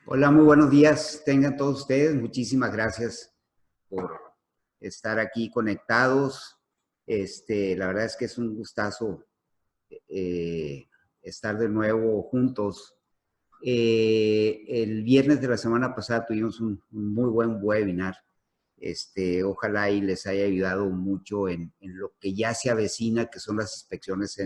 Hola, muy buenos días. Tengan todos ustedes. Muchísimas gracias por estar aquí conectados. La verdad es que es un gustazo eh, estar de nuevo juntos. El viernes de la semana pasada tuvimos un muy buen webinar. Ojalá y les haya ayudado mucho en lo que ya se avecina, que son las inspecciones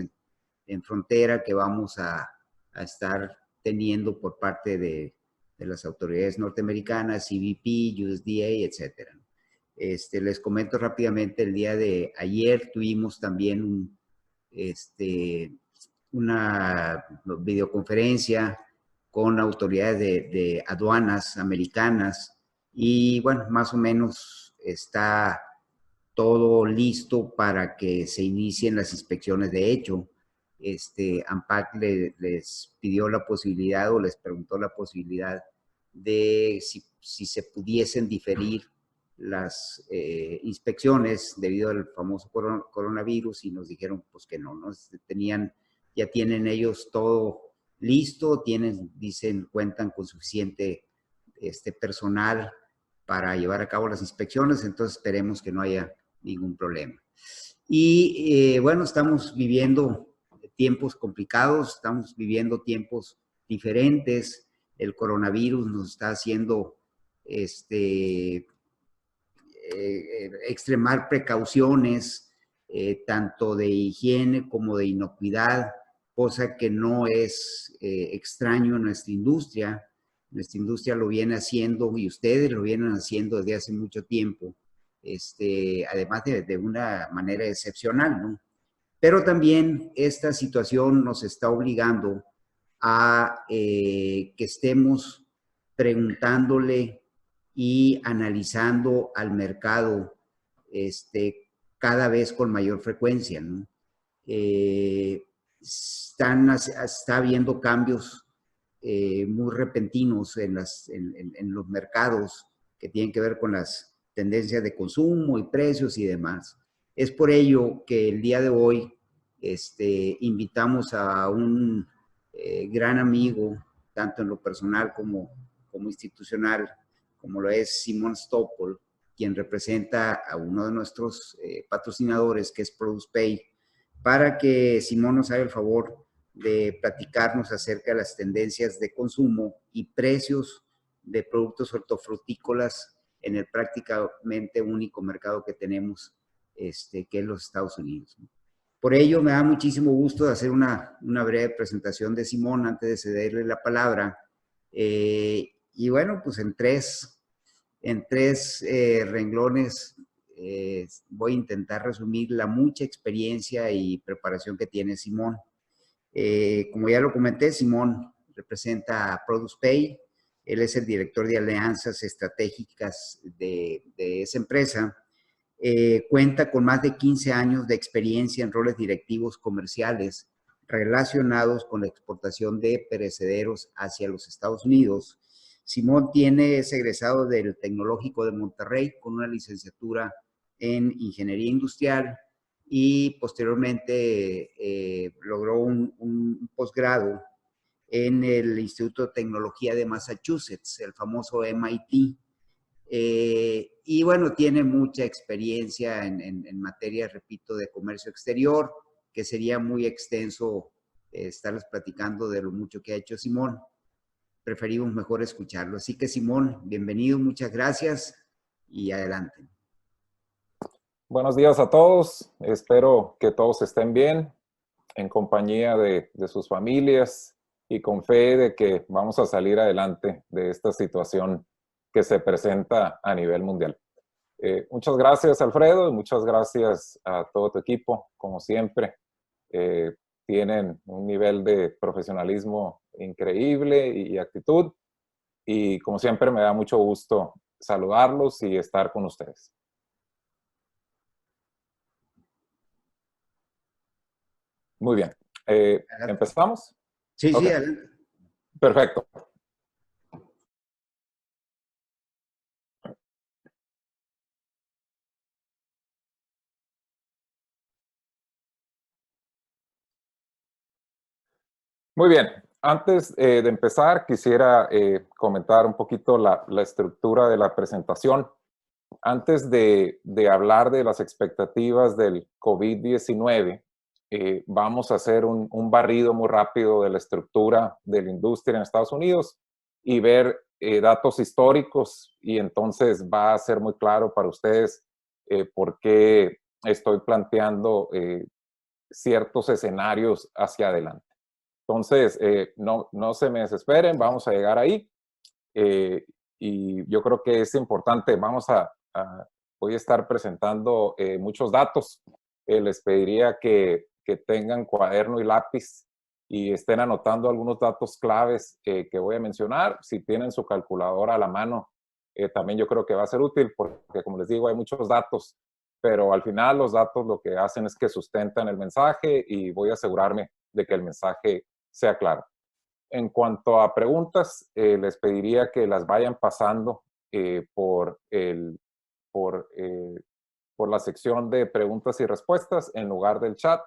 en frontera que vamos a estar teniendo por parte de las autoridades norteamericanas, CBP, USDA, etcétera. Les comento rápidamente, el día de ayer tuvimos también una videoconferencia con autoridades de aduanas americanas y bueno, más o menos está todo listo para que se inicien las inspecciones. De hecho, ANPAC les pidió la posibilidad o les preguntó la posibilidad de si se pudiesen diferir las inspecciones debido al famoso coronavirus y nos dijeron pues que no, ya tienen ellos todo listo, dicen, cuentan con suficiente personal para llevar a cabo las inspecciones, entonces esperemos que no haya ningún problema. Y bueno, estamos viviendo tiempos complicados, estamos viviendo tiempos diferentes. El coronavirus nos está haciendo extremar precauciones, tanto de higiene como de inocuidad, cosa que no es extraño en nuestra industria. Nuestra industria lo viene haciendo y ustedes lo vienen haciendo desde hace mucho tiempo, además de una manera excepcional, ¿no? Pero también esta situación nos está obligando a que estemos preguntándole y analizando al mercado cada vez con mayor frecuencia, ¿no? Está habiendo cambios muy repentinos en los mercados que tienen que ver con las tendencias de consumo y precios y demás. Es por ello que el día de hoy invitamos a un gran amigo, tanto en lo personal como institucional, como lo es Simon Stoppel, quien representa a uno de nuestros patrocinadores, que es ProducePay, para que Simón nos haga el favor de platicarnos acerca de las tendencias de consumo y precios de productos hortofrutícolas en el prácticamente único mercado que tenemos, que es los Estados Unidos. Por ello, me da muchísimo gusto de hacer una breve presentación de Simón antes de cederle la palabra. Y bueno, pues en tres renglones voy a intentar resumir la mucha experiencia y preparación que tiene Simón. Como ya lo comenté, Simón representa a ProducePay. Él es el director de alianzas estratégicas de esa empresa. Cuenta con más de 15 años de experiencia en roles directivos comerciales relacionados con la exportación de perecederos hacia los Estados Unidos. Simón es egresado del Tecnológico de Monterrey con una licenciatura en Ingeniería Industrial y posteriormente logró un posgrado en el Instituto de Tecnología de Massachusetts, el famoso MIT. Y bueno, tiene mucha experiencia en materia, repito, de comercio exterior, que sería muy extenso estarles platicando de lo mucho que ha hecho Simón. Preferimos mejor escucharlo. Así que Simón, bienvenido, muchas gracias y adelante. Buenos días a todos. Espero que todos estén bien, en compañía de sus familias y con fe de que vamos a salir adelante de esta situación que se presenta a nivel mundial. Muchas gracias, Alfredo, y muchas gracias a todo tu equipo, como siempre. Tienen un nivel de profesionalismo increíble y actitud, y como siempre me da mucho gusto saludarlos y estar con ustedes. Muy bien. ¿Empezamos? Sí, Okay. sí, adelante. Perfecto. Muy bien. Antes de empezar, quisiera comentar un poquito la estructura de la presentación. Antes de hablar de las expectativas del COVID-19, vamos a hacer un barrido muy rápido de la estructura de la industria en Estados Unidos y ver datos históricos, y entonces va a ser muy claro para ustedes por qué estoy planteando ciertos escenarios hacia adelante. Entonces, no se me desesperen, vamos a llegar ahí. Y yo creo que es importante, voy a estar presentando muchos datos. Les pediría que tengan cuaderno y lápiz y estén anotando algunos datos claves que voy a mencionar. Si tienen su calculadora a la mano, también yo creo que va a ser útil porque, como les digo, hay muchos datos, pero al final los datos lo que hacen es que sustentan el mensaje y voy a asegurarme de que el mensaje sea claro. En cuanto a preguntas, les pediría que las vayan pasando por, por la sección de preguntas y respuestas en lugar del chat,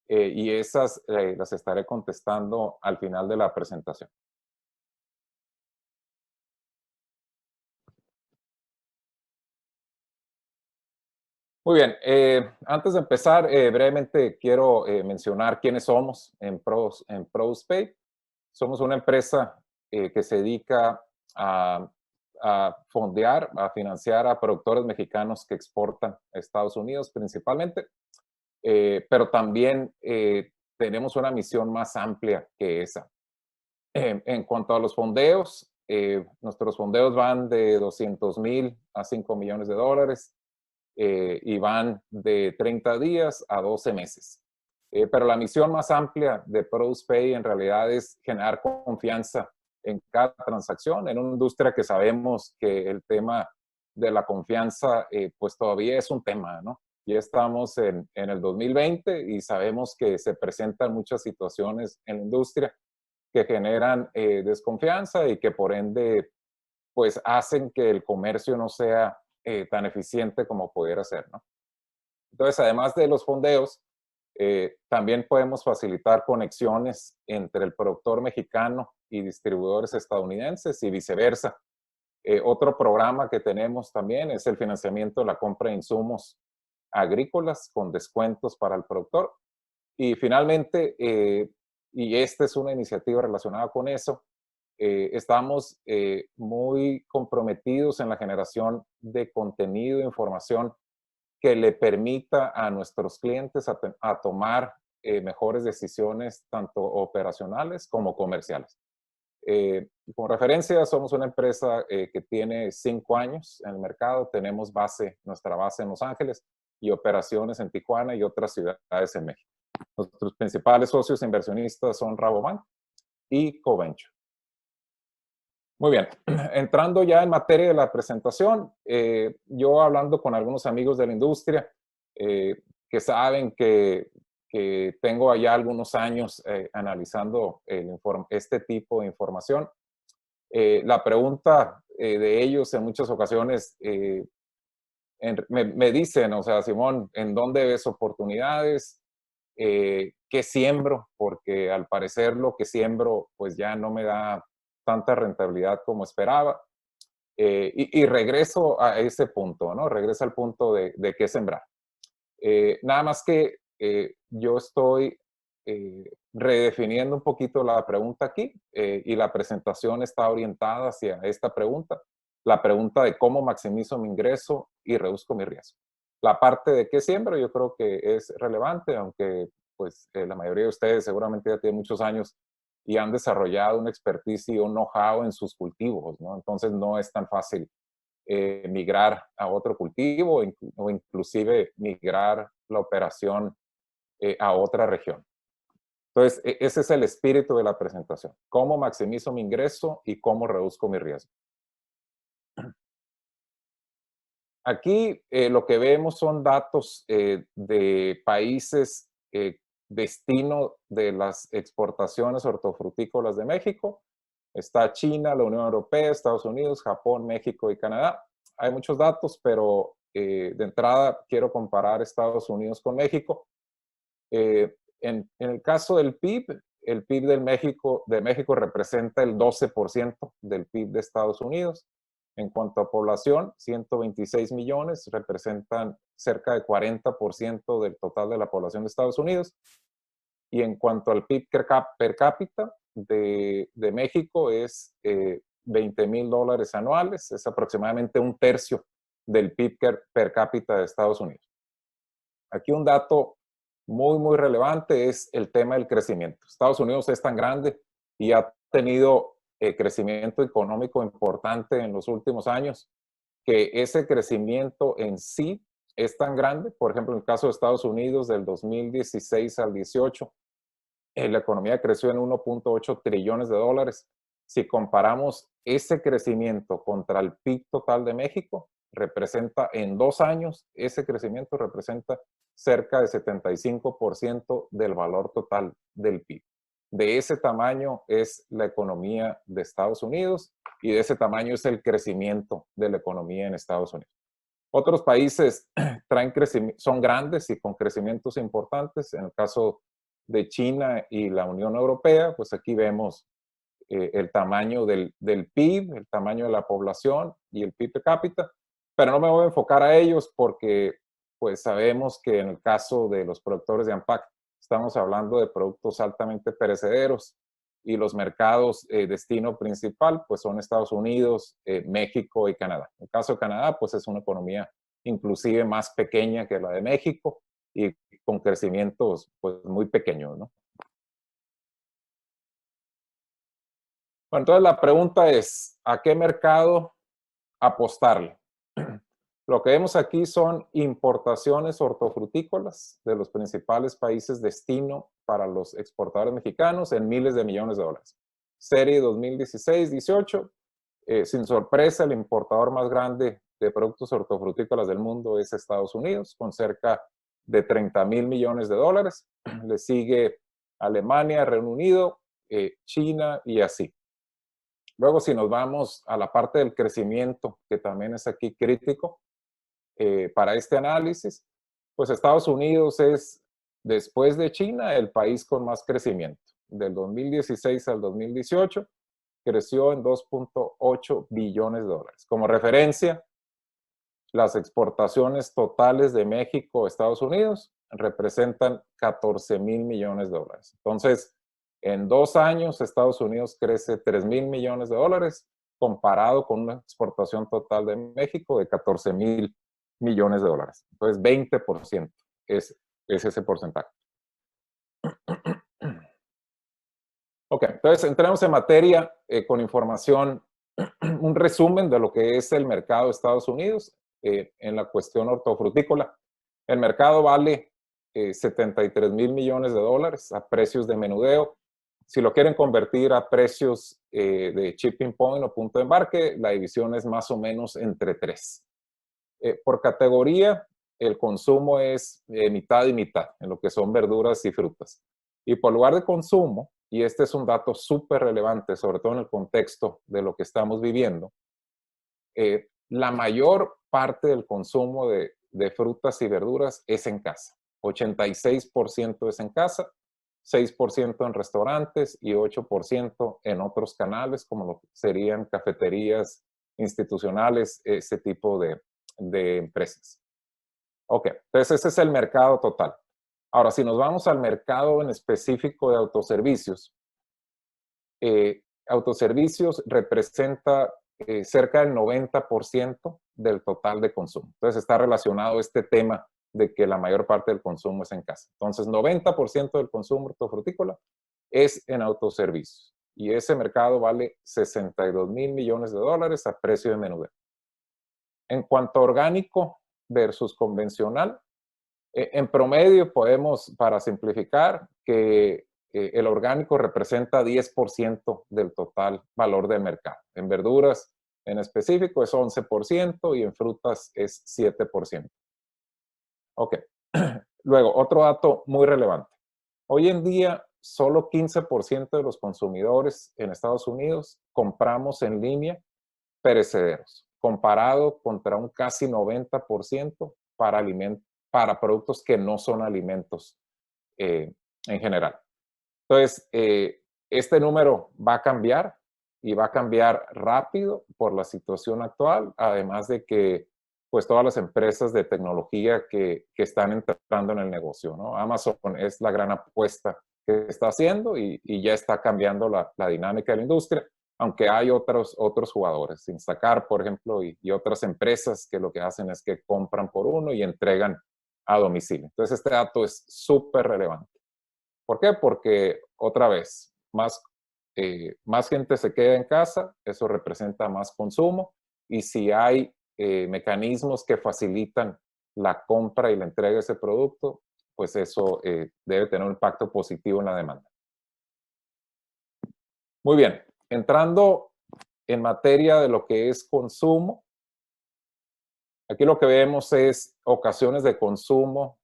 y esas las estaré contestando al final de la presentación. Muy bien, antes de empezar, brevemente quiero mencionar quiénes somos en ProducePay. Somos una empresa que se dedica a fondear, a financiar a productores mexicanos que exportan a Estados Unidos principalmente, pero también tenemos una misión más amplia que esa. En cuanto a los fondeos, nuestros fondeos van de 200,000 a 5 millones de dólares y van de 30 días a 12 meses. Pero la misión más amplia de ProducePay en realidad es generar confianza en cada transacción, en una industria que sabemos que el tema de la confianza pues todavía es un tema, ¿no? Ya estamos en el 2020 y sabemos que se presentan muchas situaciones en la industria que generan desconfianza y que por ende pues hacen que el comercio no sea tan eficiente como pudiera ser, ¿no? Entonces, además de los fondeos, también podemos facilitar conexiones entre el productor mexicano y distribuidores estadounidenses y viceversa. Otro programa que tenemos también es el financiamiento de la compra de insumos agrícolas con descuentos para el productor. Y finalmente, y esta es una iniciativa relacionada con eso, estamos muy comprometidos en la generación de contenido e información que le permita a nuestros clientes a tomar mejores decisiones, tanto operacionales como comerciales. Como referencia, somos una empresa que tiene 5 años en el mercado. Tenemos nuestra base en Los Ángeles y operaciones en Tijuana y otras ciudades en México. Nuestros principales socios inversionistas son Rabobank y Coventure. Muy bien, entrando ya en materia de la presentación, yo hablando con algunos amigos de la industria que saben que tengo allá algunos años analizando este tipo de información, la pregunta de ellos en muchas ocasiones me dicen, o sea, Simón, ¿en dónde ves oportunidades? ¿Qué siembro? Porque al parecer lo que siembro pues ya no me da tanta rentabilidad como esperaba. Y regreso a ese punto, ¿no? Regreso al punto de qué sembrar. Nada más que yo estoy redefiniendo un poquito la pregunta aquí y la presentación está orientada hacia esta pregunta, la pregunta de cómo maximizo mi ingreso y reduzco mi riesgo. La parte de qué siembro yo creo que es relevante, aunque pues la mayoría de ustedes seguramente ya tienen muchos años y han desarrollado una expertise y un know-how en sus cultivos, ¿no? Entonces no es tan fácil migrar a otro cultivo o inclusive migrar la operación a otra región. Entonces, ese es el espíritu de la presentación. Cómo maximizo mi ingreso y cómo reduzco mi riesgo. Aquí lo que vemos son datos de países destino de las exportaciones hortofrutícolas de México. Está China, la Unión Europea, Estados Unidos, Japón, México y Canadá. Hay muchos datos, pero de entrada quiero comparar Estados Unidos con México. En el caso del PIB, el PIB de México representa el 12% del PIB de Estados Unidos. En cuanto a población, 126 millones representan cerca de 40% del total de la población de Estados Unidos. Y en cuanto al PIB per cápita de México es $20,000 anuales, es aproximadamente un tercio del PIB per cápita de Estados Unidos. Aquí un dato muy relevante es el tema del crecimiento. Estados Unidos es tan grande y ha tenido crecimiento económico importante en los últimos años, que ese crecimiento en sí es tan grande. Por ejemplo, en el caso de Estados Unidos, del 2016 al 18, la economía creció en 1.8 trillones de dólares. Si comparamos ese crecimiento contra el PIB total de México, representa en 2 años, ese crecimiento representa cerca de 75% del valor total del PIB. De ese tamaño es la economía de Estados Unidos y de ese tamaño es el crecimiento de la economía en Estados Unidos. Otros países son grandes y con crecimientos importantes. En el caso de China y la Unión Europea, pues aquí vemos el tamaño del PIB, el tamaño de la población y el PIB per cápita, pero no me voy a enfocar a ellos porque pues sabemos que en el caso de los productores de ANPAC estamos hablando de productos altamente perecederos y los mercados destino principal pues son Estados Unidos, México y Canadá. En el caso de Canadá pues es una economía inclusive más pequeña que la de México y con crecimientos pues muy pequeños, ¿no? Bueno, entonces la pregunta es, ¿a qué mercado apostarle? Lo que vemos aquí son importaciones hortofrutícolas de los principales países destino para los exportadores mexicanos en miles de millones de dólares. Serie 2016-18, sin sorpresa, el importador más grande de productos hortofrutícolas del mundo es Estados Unidos, con cerca de 30,000 millones de dólares. Le sigue Alemania, Reino Unido, China y así. Luego, si nos vamos a la parte del crecimiento, que también es aquí crítico para este análisis, pues Estados Unidos es, después de China, el país con más crecimiento. Del 2016 al 2018, creció en 2.8 billones de dólares. Como referencia, las exportaciones totales de México a Estados Unidos representan 14,000 millones de dólares. Entonces, en 2 años, Estados Unidos crece 3,000 millones de dólares comparado con una exportación total de México de 14,000 millones de dólares. Entonces, 20% es ese porcentaje. Ok, entonces entremos en materia con información, un resumen de lo que es el mercado de Estados Unidos en la cuestión hortofrutícola. El mercado vale 73,000 millones de dólares a precios de menudeo. Si lo quieren convertir a precios de shipping point o punto de embarque, la división es más o menos entre 3. Por categoría, el consumo es mitad y mitad, en lo que son verduras y frutas. Y por lugar de consumo, y este es un dato súper relevante, sobre todo en el contexto de lo que estamos viviendo, la mayor parte del consumo de frutas y verduras es en casa. 86% es en casa, 6% en restaurantes y 8% en otros canales, como lo serían cafeterías institucionales, ese tipo de empresas. Ok, entonces ese es el mercado total. Ahora, si nos vamos al mercado en específico de autoservicios, autoservicios representa cerca del 90% del total de consumo. Entonces está relacionado este tema de que la mayor parte del consumo es en casa. Entonces, 90% del consumo hortofrutícola es en autoservicios. Y ese mercado vale 62,000 millones de dólares a precio de menudeo. En cuanto a orgánico versus convencional, en promedio podemos, para simplificar, que el orgánico representa 10% del total valor del mercado. En verduras en específico es 11% y en frutas es 7%. Ok. Luego, otro dato muy relevante. Hoy en día, solo 15% de los consumidores en Estados Unidos compramos en línea perecederos, comparado contra un casi 90% para productos que no son alimentos en general. Entonces, este número va a cambiar y va a cambiar rápido por la situación actual, además de que pues todas las empresas de tecnología que están entrando en el negocio, ¿no? Amazon es la gran apuesta que está haciendo y ya está cambiando la dinámica de la industria, aunque hay otros jugadores, Instacart, por ejemplo, y otras empresas que lo que hacen es que compran por uno y entregan a domicilio. Entonces, este dato es súper relevante. ¿Por qué? Porque, otra vez, más gente se queda en casa, eso representa más consumo, y si hay mecanismos que facilitan la compra y la entrega de ese producto, pues eso debe tener un impacto positivo en la demanda. Muy bien, entrando en materia de lo que es consumo, aquí lo que vemos es ocasiones de consumo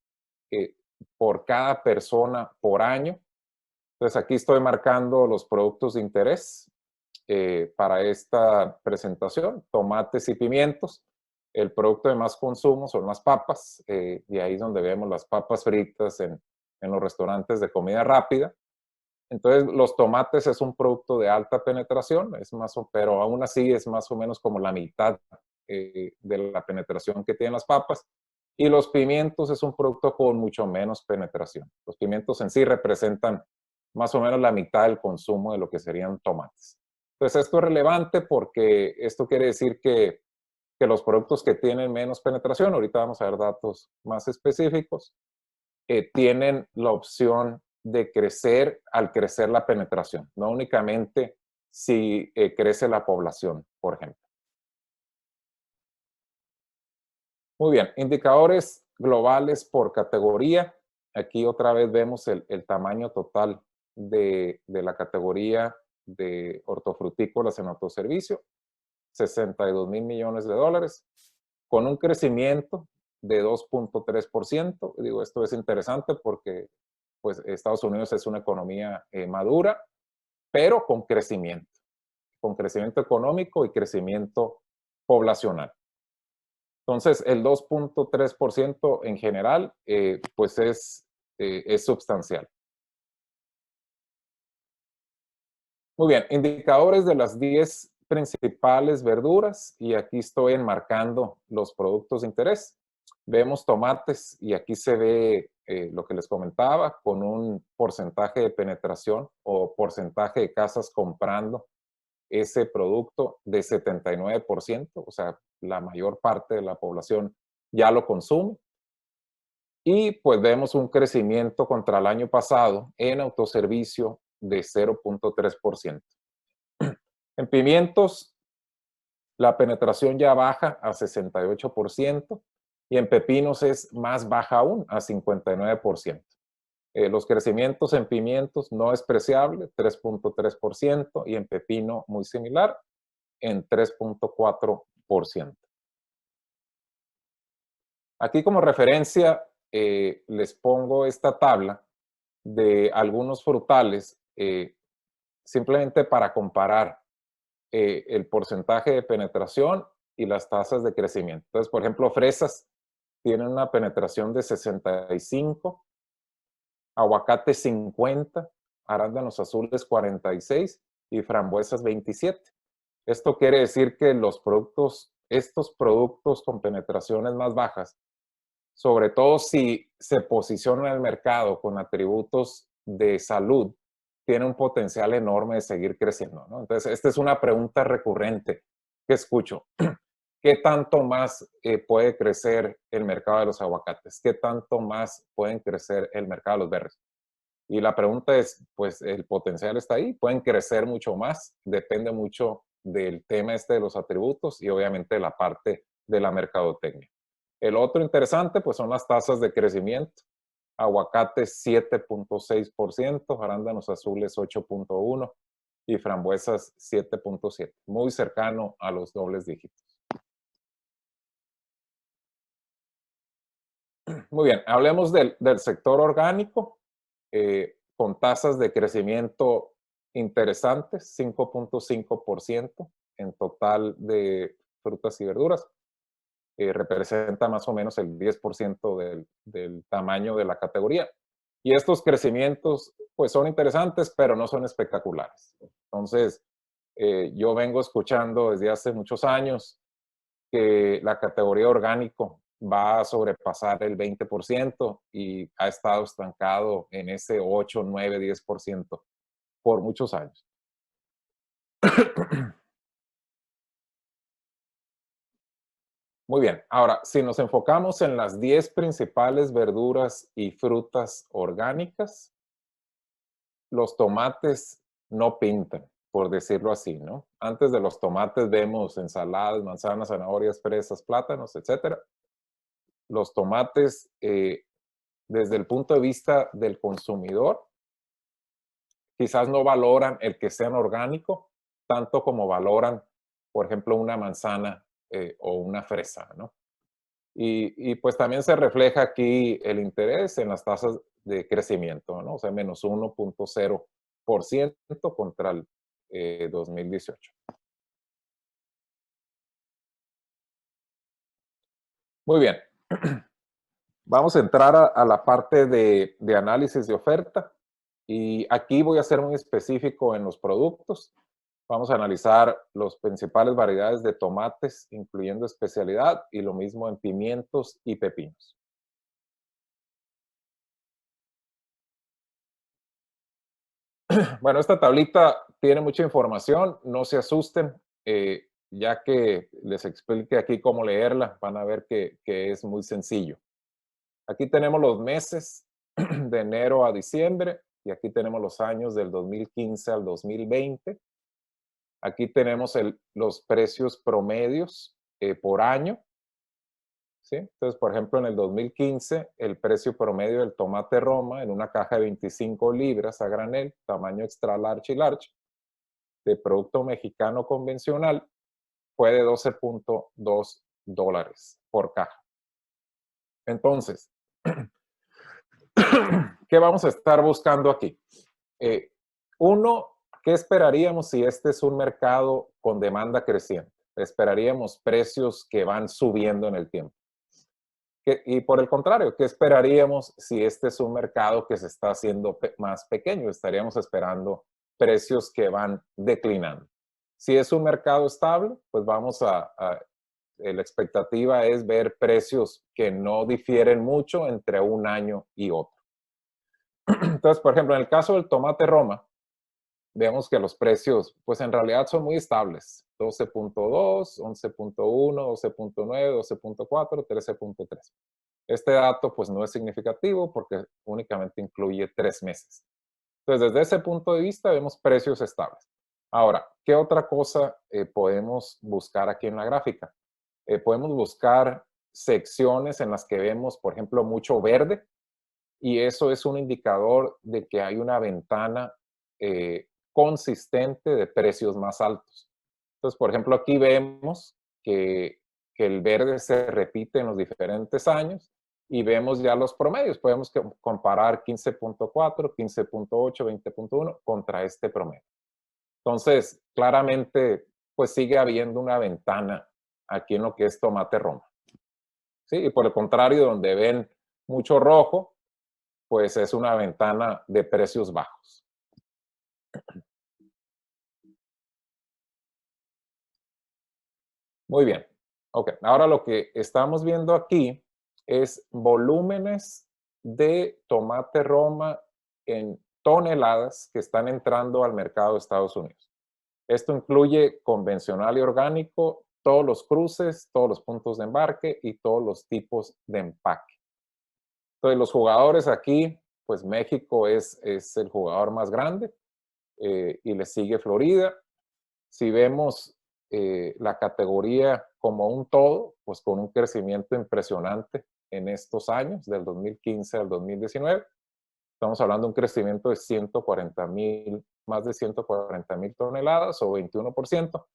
eh, por cada persona por año. Entonces aquí estoy marcando los productos de interés para esta presentación, tomates y pimientos. El producto de más consumo son las papas, y ahí es donde vemos las papas fritas en los restaurantes de comida rápida. Entonces, los tomates es un producto de alta penetración, pero aún así es más o menos como la mitad de la penetración que tienen las papas. Y los pimientos es un producto con mucho menos penetración. Los pimientos en sí representan más o menos la mitad del consumo de lo que serían tomates. Entonces, esto es relevante porque esto quiere decir que los productos que tienen menos penetración, ahorita vamos a ver datos más específicos, tienen la opción de crecer al crecer la penetración, no únicamente si crece la población, por ejemplo. Muy bien, indicadores globales por categoría. Aquí otra vez vemos el tamaño total de la categoría de hortofrutícolas en autoservicio, 62,000 millones de dólares, con un crecimiento de 2.3%. Digo, esto es interesante porque pues, Estados Unidos es una economía madura, pero con crecimiento económico y crecimiento poblacional. Entonces, el 2.3% en general, pues es sustancial. Muy bien, indicadores de las 10 principales verduras y aquí estoy enmarcando los productos de interés. Vemos tomates y aquí se ve lo que les comentaba con un porcentaje de penetración o porcentaje de casas comprando ese producto de 79%, o sea, la mayor parte de la población ya lo consume. Y pues vemos un crecimiento contra el año pasado en autoservicio de 0.3%. En pimientos, la penetración ya baja a 68% y en pepinos es más baja aún, a 59%. Los crecimientos en pimientos no despreciable, 3.3%, y en pepino muy similar, en 3.4%. Aquí como referencia les pongo esta tabla de algunos frutales simplemente para comparar el porcentaje de penetración y las tasas de crecimiento. Entonces, por ejemplo, fresas tienen una penetración de 65, aguacate 50, arándanos azules 46 y frambuesas 27. Esto quiere decir que estos productos con penetraciones más bajas, sobre todo si se posicionan en el mercado con atributos de salud, tiene un potencial enorme de seguir creciendo, ¿no? Entonces, esta es una pregunta recurrente que escucho. ¿Qué tanto más puede crecer el mercado de los aguacates? ¿Qué tanto más pueden crecer el mercado de los berries? Y la pregunta es, pues el potencial está ahí, pueden crecer mucho más, depende mucho del tema este de los atributos y obviamente de la parte de la mercadotecnia. El otro interesante, pues son las tasas de crecimiento. Aguacate 7.6%, arándanos azules 8.1% y frambuesas 7.7%, muy cercano a los dobles dígitos. Muy bien, hablemos del sector orgánico, con tasas de crecimiento interesantes, 5.5% en total de frutas y verduras. Representa más o menos el 10% del tamaño de la categoría. Y estos crecimientos, pues son interesantes, pero no son espectaculares. Entonces, yo vengo escuchando desde hace muchos años que la categoría orgánico va a sobrepasar el 20% y ha estado estancado en ese 8, 9, 10% por muchos años. Muy bien, ahora, si nos enfocamos en las 10 principales verduras y frutas orgánicas, los tomates no pintan, por decirlo así, ¿no? Antes de los tomates vemos ensaladas, manzanas, zanahorias, fresas, plátanos, etcétera. Los tomates, desde el punto de vista del consumidor, quizás no valoran el que sean orgánico tanto como valoran, por ejemplo, una manzana o una fresa, ¿no? Y pues también se refleja aquí el interés en las tasas de crecimiento, ¿no? O sea, menos 1.0% contra el 2018. Muy bien. Vamos a entrar a la parte de análisis de oferta. Y aquí voy a ser muy específico en los productos. Vamos a analizar las principales variedades de tomates, incluyendo especialidad, y lo mismo en pimientos y pepinos. Bueno, esta tablita tiene mucha información, no se asusten, ya que les explique aquí cómo leerla, van a ver que es muy sencillo. Aquí tenemos los meses de enero a diciembre y aquí tenemos los años del 2015 al 2020. Aquí tenemos los precios promedios por año. ¿Sí? Entonces, por ejemplo, en el 2015, el precio promedio del tomate Roma en una caja de 25 libras a granel, tamaño extra large y large, de producto mexicano convencional, fue de $12.2 por caja. Entonces, ¿qué vamos a estar buscando aquí? Uno, ¿qué esperaríamos si este es un mercado con demanda creciente? Esperaríamos precios que van subiendo en el tiempo. Y por el contrario, ¿qué esperaríamos si este es un mercado que se está haciendo más pequeño? Estaríamos esperando precios que van declinando. Si es un mercado estable, pues la expectativa es ver precios que no difieren mucho entre un año y otro. Entonces, por ejemplo, en el caso del tomate Roma, vemos que los precios, pues en realidad son muy estables. 12.2, 11.1, 12.9, 12.4, 13.3. Este dato pues no es significativo porque únicamente incluye 3 meses. Entonces, desde ese punto de vista vemos precios estables. Ahora, ¿qué otra cosa podemos buscar aquí en la gráfica? Podemos buscar secciones en las que vemos, por ejemplo, mucho verde, y eso es un indicador de que hay una ventana consistente de precios más altos. Entonces, por ejemplo, aquí vemos que el verde se repite en los diferentes años y vemos ya los promedios. Podemos comparar 15.4, 15.8, 20.1 contra este promedio. Entonces, claramente, pues sigue habiendo una ventana aquí en lo que es tomate Roma. ¿Sí? Y por el contrario, donde ven mucho rojo, pues es una ventana de precios bajos. Muy bien. Ok, ahora lo que estamos viendo aquí es volúmenes de tomate Roma en toneladas que están entrando al mercado de Estados Unidos. Esto incluye convencional y orgánico, todos los cruces, todos los puntos de embarque y todos los tipos de empaque. Entonces, los jugadores aquí, pues México es el jugador más grande y le sigue Florida. Si vemos la categoría como un todo, pues con un crecimiento impresionante en estos años, del 2015 al 2019. Estamos hablando de un crecimiento de 140,000, más de 140,000 toneladas o 21%.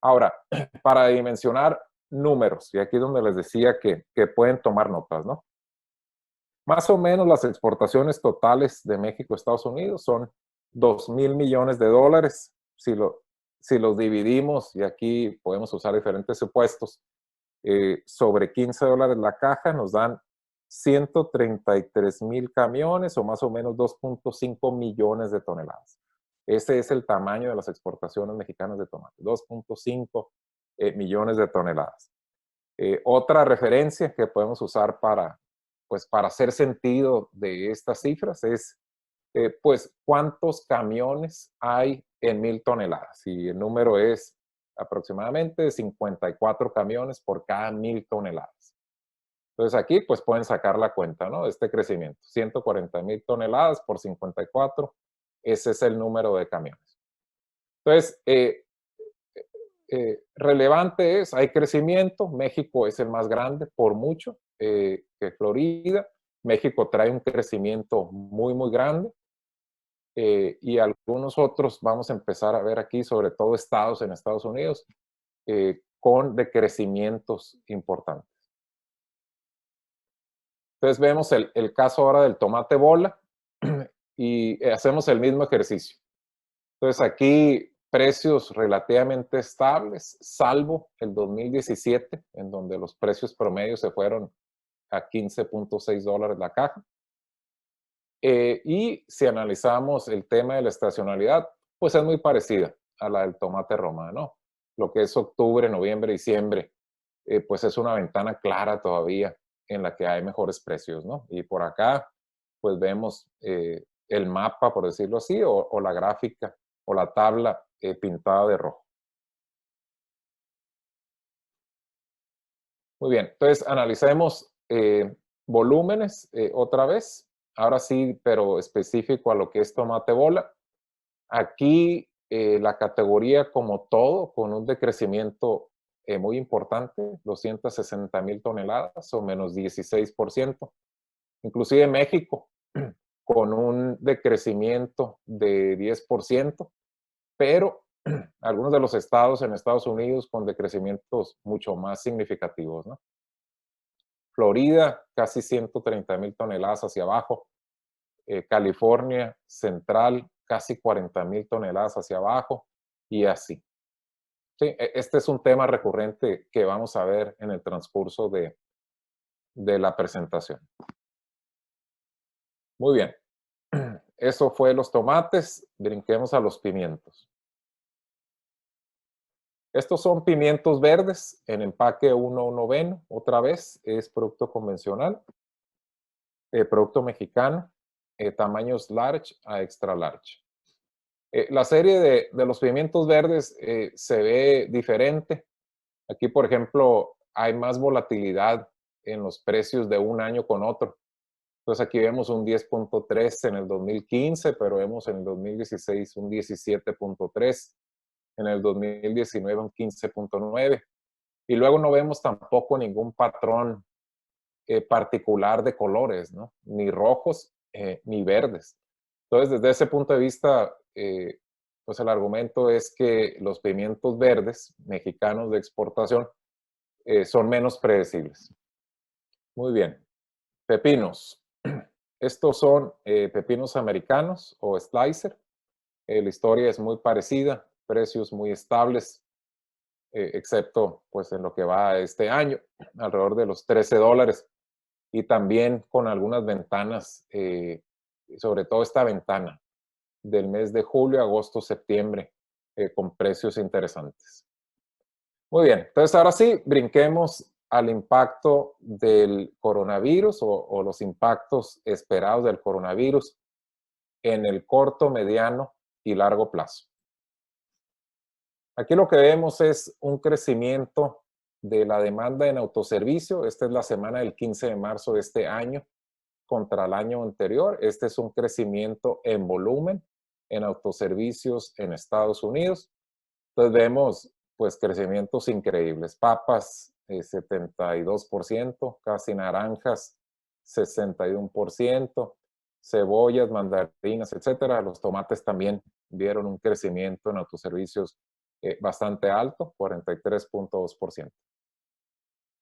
Ahora, para dimensionar números, y aquí es donde les decía que pueden tomar notas, ¿no? Más o menos las exportaciones totales de México a Estados Unidos son 2,000 millones de dólares. Si los dividimos, y aquí podemos usar diferentes supuestos, sobre $15 la caja, nos dan 133,000 camiones o más o menos 2.5 millones de toneladas. Ese es el tamaño de las exportaciones mexicanas de tomate, 2.5 millones de toneladas. Otra referencia que podemos usar pues, para hacer sentido de estas cifras es pues cuántos camiones hay en 1,000 toneladas. Y el número es aproximadamente 54 camiones por cada 1,000 toneladas. Entonces aquí pues pueden sacar la cuenta, ¿no? Este crecimiento, 140,000 toneladas por 54, ese es el número de camiones. Entonces, relevante es, hay crecimiento, México es el más grande por mucho que Florida, México trae un crecimiento muy, muy grande. Y algunos otros vamos a empezar a ver aquí, sobre todo estados en Estados Unidos, con decrecimientos importantes. Entonces vemos el caso ahora del tomate bola y hacemos el mismo ejercicio. Entonces aquí precios relativamente estables, salvo el 2017, en donde los precios promedios se fueron a $15.6 la caja. Y si analizamos el tema de la estacionalidad, pues es muy parecida a la del tomate romano. Lo que es octubre, noviembre, diciembre, pues es una ventana clara todavía en la que hay mejores precios, ¿no? Y por acá, pues vemos el mapa, por decirlo así, o la gráfica o la tabla pintada de rojo. Muy bien, entonces analicemos volúmenes otra vez. Ahora sí, pero específico a lo que es tomate bola. Aquí la categoría como todo, con un decrecimiento muy importante, 260,000 toneladas o menos 16%. Inclusive México, con un decrecimiento de 10%, pero algunos de los estados en Estados Unidos con decrecimientos mucho más significativos, ¿no? Florida, casi 130,000 toneladas hacia abajo. California Central, casi 40,000 toneladas hacia abajo y así. Sí, este es un tema recurrente que vamos a ver en el transcurso de la presentación. Muy bien. Eso fue los tomates. Brinquemos a los pimientos. Estos son pimientos verdes en empaque 1/9. Otra vez, es producto convencional. Producto mexicano. Tamaños large a extra large. La serie de los pimientos verdes se ve diferente. Aquí, por ejemplo, hay más volatilidad en los precios de un año con otro. Entonces aquí vemos un 10.3 en el 2015, pero vemos en el 2016 un 17.3, en el 2019 un 15.9. Y luego no vemos tampoco ningún patrón particular de colores, ¿no? Ni rojos ni verdes. Entonces, desde ese punto de vista, pues el argumento es que los pimientos verdes mexicanos de exportación son menos predecibles. Muy bien. Pepinos. Estos son pepinos americanos o slicer. La historia es muy parecida, precios muy estables, excepto pues en lo que va este año, alrededor de los $13. Y también con algunas ventanas, sobre todo esta ventana del mes de julio, agosto, septiembre, con precios interesantes. Muy bien, entonces ahora sí, brinquemos al impacto del coronavirus o los impactos esperados del coronavirus en el corto, mediano y largo plazo. Aquí lo que vemos es un crecimiento de la demanda en autoservicio. Esta es la semana del 15 de marzo de este año contra el año anterior. Este es un crecimiento en volumen en autoservicios en Estados Unidos. Entonces vemos pues crecimientos increíbles. Papas 72%, casi naranjas 61%, cebollas, mandarinas, etcétera. Los tomates también vieron un crecimiento en autoservicios bastante alto, 43.2%.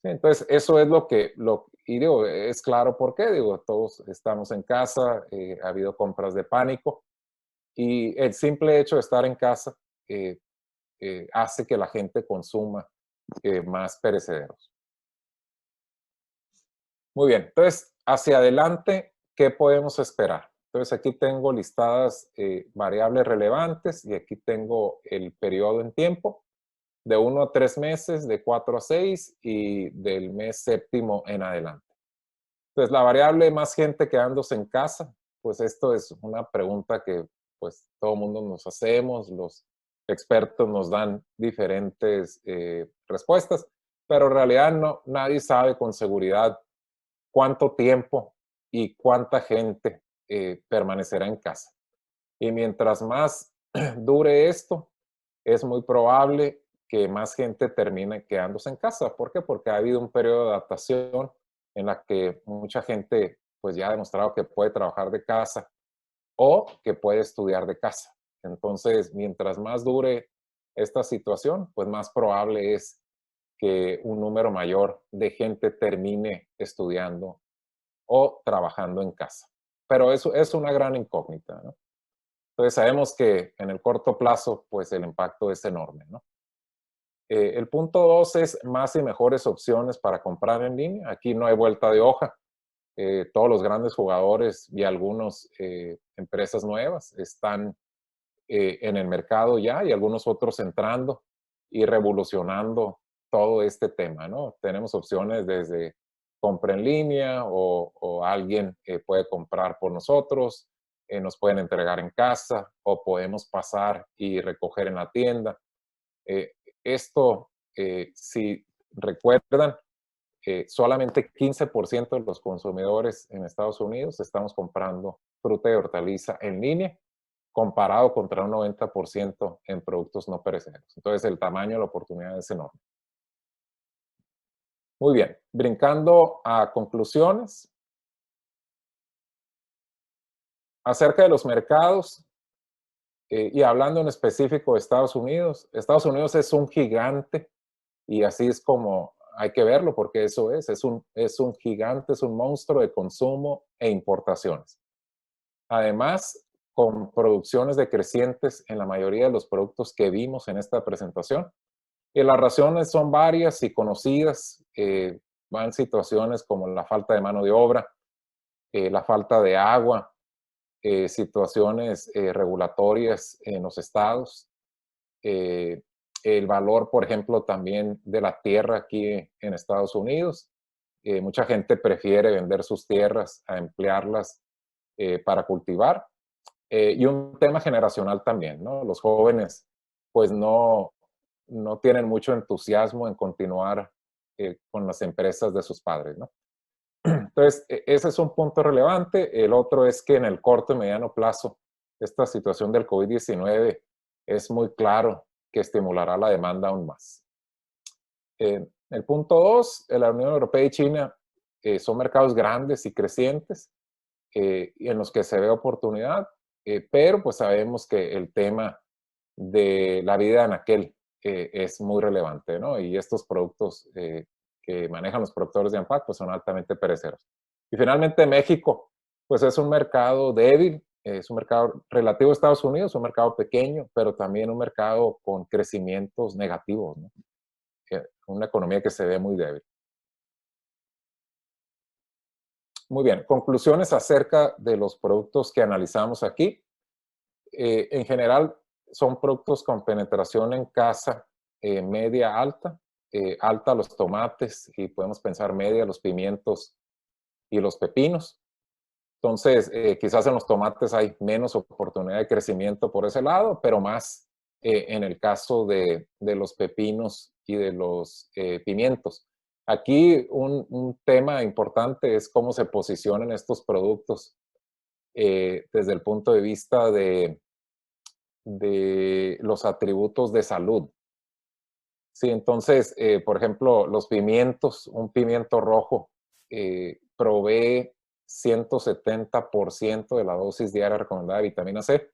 Entonces, eso es y digo, es claro por qué, digo, todos estamos en casa, ha habido compras de pánico y el simple hecho de estar en casa hace que la gente consuma más perecederos. Muy bien, entonces, hacia adelante, ¿qué podemos esperar? Entonces aquí tengo listadas variables relevantes y aquí tengo el periodo en tiempo de 1 a 3 meses, de 4 a 6 y del mes séptimo en adelante. Entonces la variable más gente quedándose en casa, pues esto es una pregunta que pues todo el mundo nos hacemos, los expertos nos dan diferentes respuestas, pero en realidad nadie sabe con seguridad cuánto tiempo y cuánta gente permanecerá en casa. Y mientras más dure esto, es muy probable que más gente termine quedándose en casa. ¿Por qué? Porque ha habido un periodo de adaptación en la que mucha gente pues ya ha demostrado que puede trabajar de casa o que puede estudiar de casa. Entonces, mientras más dure esta situación, pues más probable es que un número mayor de gente termine estudiando o trabajando en casa. Pero eso es una gran incógnita, ¿no? Entonces sabemos que en el corto plazo, pues el impacto es enorme, ¿no? El punto 2 es más y mejores opciones para comprar en línea. Aquí no hay vuelta de hoja. Todos los grandes jugadores y algunas empresas nuevas están en el mercado ya y algunos otros entrando y revolucionando todo este tema, ¿no? Tenemos opciones desde compra en línea o alguien puede comprar por nosotros, nos pueden entregar en casa o podemos pasar y recoger en la tienda. Eh, esto, si recuerdan, solamente 15% de los consumidores en Estados Unidos estamos comprando fruta y hortaliza en línea, comparado contra un 90% en productos no perecederos. Entonces, el tamaño de la oportunidad es enorme. Muy bien, brincando a conclusiones. Acerca de los mercados, y hablando en específico de Estados Unidos es un gigante y así es como hay que verlo porque eso es un gigante, es un monstruo de consumo e importaciones. Además, con producciones decrecientes en la mayoría de los productos que vimos en esta presentación. Y las razones son varias y conocidas. Van situaciones como la falta de mano de obra, la falta de agua, situaciones regulatorias en los estados, el valor, por ejemplo, también de la tierra aquí en Estados Unidos. Mucha gente prefiere vender sus tierras a emplearlas para cultivar. Y un tema generacional también, ¿no? Los jóvenes pues no tienen mucho entusiasmo en continuar con las empresas de sus padres, ¿no? Entonces, ese es un punto relevante. El otro es que en el corto y mediano plazo, esta situación del COVID-19 es muy claro que estimulará la demanda aún más. El punto 2, la Unión Europea y China son mercados grandes y crecientes en los que se ve oportunidad, pero pues sabemos que el tema de la vida en aquel es muy relevante, ¿no? Y estos productos que manejan los productores de ANPAC pues son altamente perecederos. Y finalmente México, pues es un mercado débil, es un mercado relativo a Estados Unidos, un mercado pequeño, pero también un mercado con crecimientos negativos, ¿no? Una economía que se ve muy débil. Muy bien, conclusiones acerca de los productos que analizamos aquí. En general, son productos con penetración en casa media alta, alta los tomates y podemos pensar media los pimientos y los pepinos. Entonces, quizás en los tomates hay menos oportunidad de crecimiento por ese lado, pero más en el caso de los pepinos y de los pimientos. Aquí un tema importante es cómo se posicionan estos productos desde el punto de vista de los atributos de salud. Sí, entonces, por ejemplo, los pimientos, un pimiento rojo provee 170% de la dosis diaria recomendada de vitamina C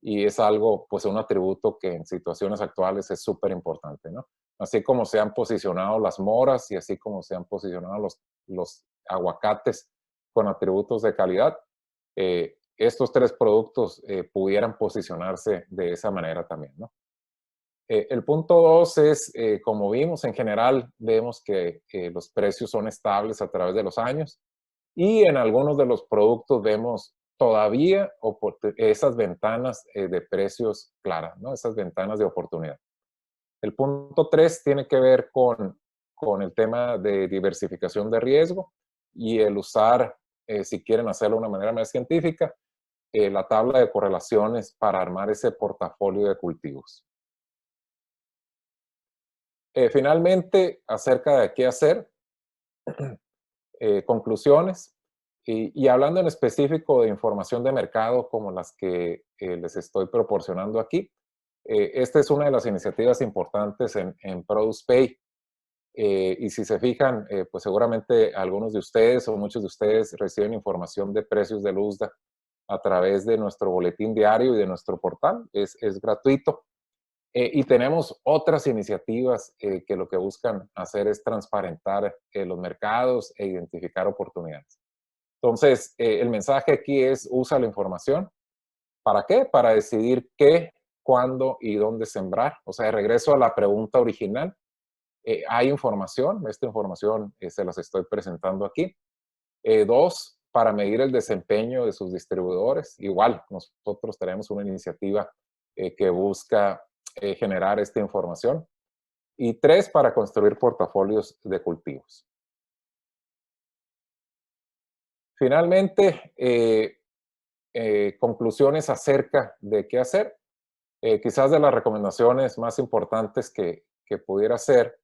y es algo, pues un atributo que en situaciones actuales es súper importante, ¿no? Así como se han posicionado las moras y así como se han posicionado los aguacates con atributos de calidad, estos tres productos pudieran posicionarse de esa manera también, ¿no? El punto 2 es, como vimos, en general vemos que los precios son estables a través de los años. Y en algunos de los productos vemos todavía esas ventanas de precios claras, ¿no? Esas ventanas de oportunidad. El punto 3 tiene que ver con el tema de diversificación de riesgo y el usar, si quieren hacerlo de una manera más científica, la tabla de correlaciones para armar ese portafolio de cultivos. Finalmente, acerca de qué hacer, conclusiones, y hablando en específico de información de mercado como las que les estoy proporcionando aquí, esta es una de las iniciativas importantes en ProducePay. Y si se fijan, pues seguramente algunos de ustedes o muchos de ustedes reciben información de precios del USDA a través de nuestro boletín diario y de nuestro portal. Es gratuito. Y tenemos otras iniciativas que lo que buscan hacer es transparentar los mercados e identificar oportunidades. Entonces, el mensaje aquí es: usa la información. ¿Para qué? Para decidir qué, cuándo y dónde sembrar. O sea, de regreso a la pregunta original, hay información, esta información se las estoy presentando aquí. 2, para medir el desempeño de sus distribuidores. Igual, nosotros tenemos una iniciativa que busca generar esta información. Y 3, para construir portafolios de cultivos. Finalmente, conclusiones acerca de qué hacer. Quizás de las recomendaciones más importantes que pudiera hacer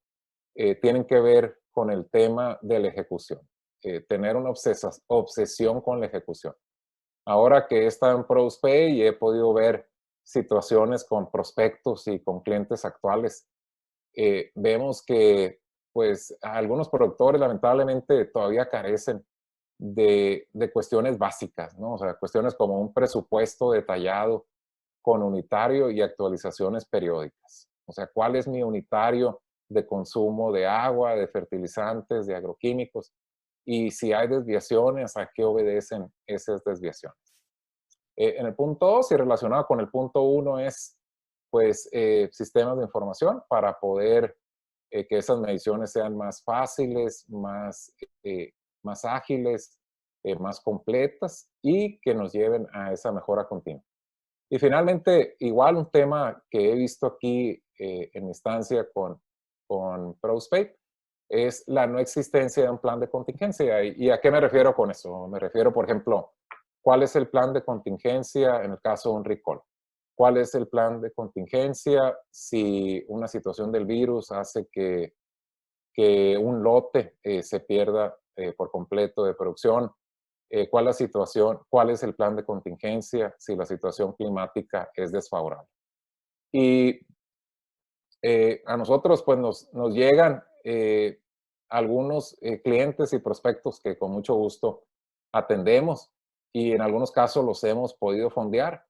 tienen que ver con el tema de la ejecución. Tener una obsesión con la ejecución. Ahora que he estado en ProducePay y he podido ver situaciones con prospectos y con clientes actuales, vemos que pues algunos productores lamentablemente todavía carecen de cuestiones básicas, ¿no? O sea, cuestiones como un presupuesto detallado con unitario y actualizaciones periódicas. O sea, ¿cuál es mi unitario de consumo de agua, de fertilizantes, de agroquímicos? Y si hay desviaciones, ¿a qué obedecen esas desviaciones? En el punto 2 y relacionado con el punto 1 es, pues, sistemas de información para poder que esas mediciones sean más fáciles, más ágiles, más completas y que nos lleven a esa mejora continua. Y finalmente, igual un tema que he visto aquí en mi estancia con ProducePay es la no existencia de un plan de contingencia. ¿Y a qué me refiero con eso? Me refiero, por ejemplo, ¿cuál es el plan de contingencia en el caso de un recall? ¿Cuál es el plan de contingencia si una situación del virus hace que un lote se pierda por completo de producción? ¿Cuál es la situación? ¿Cuál es el plan de contingencia si la situación climática es desfavorable? Y a nosotros pues nos llegan algunos clientes y prospectos que con mucho gusto atendemos y en algunos casos los hemos podido fondear,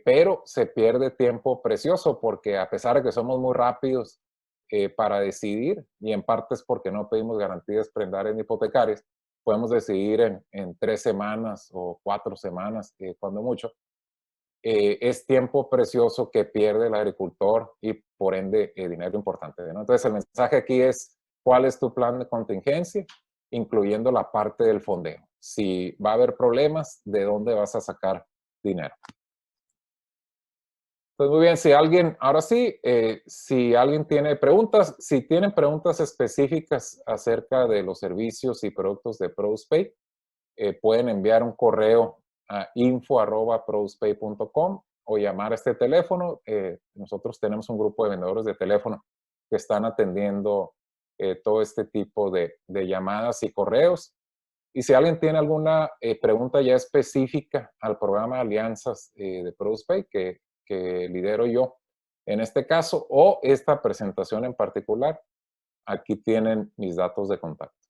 pero se pierde tiempo precioso porque a pesar de que somos muy rápidos para decidir, y en parte es porque no pedimos garantías prendarias ni hipotecarias, podemos decidir en 3 semanas o 4 semanas, cuando mucho. Es tiempo precioso que pierde el agricultor y por ende dinero importante, ¿no? Entonces el mensaje aquí es: ¿cuál es tu plan de contingencia? Incluyendo la parte del fondeo. Si va a haber problemas, ¿de dónde vas a sacar dinero? Pues muy bien, si alguien, ahora sí, si alguien tiene preguntas, si tienen preguntas específicas acerca de los servicios y productos de ProducePay, pueden enviar un correo a info@producepay.com o llamar a este teléfono. Nosotros tenemos un grupo de vendedores de teléfono que están atendiendo todo este tipo de llamadas y correos. Y si alguien tiene alguna pregunta ya específica al programa de alianzas de ProducePay que lidero yo en este caso, o esta presentación en particular, aquí tienen mis datos de contacto.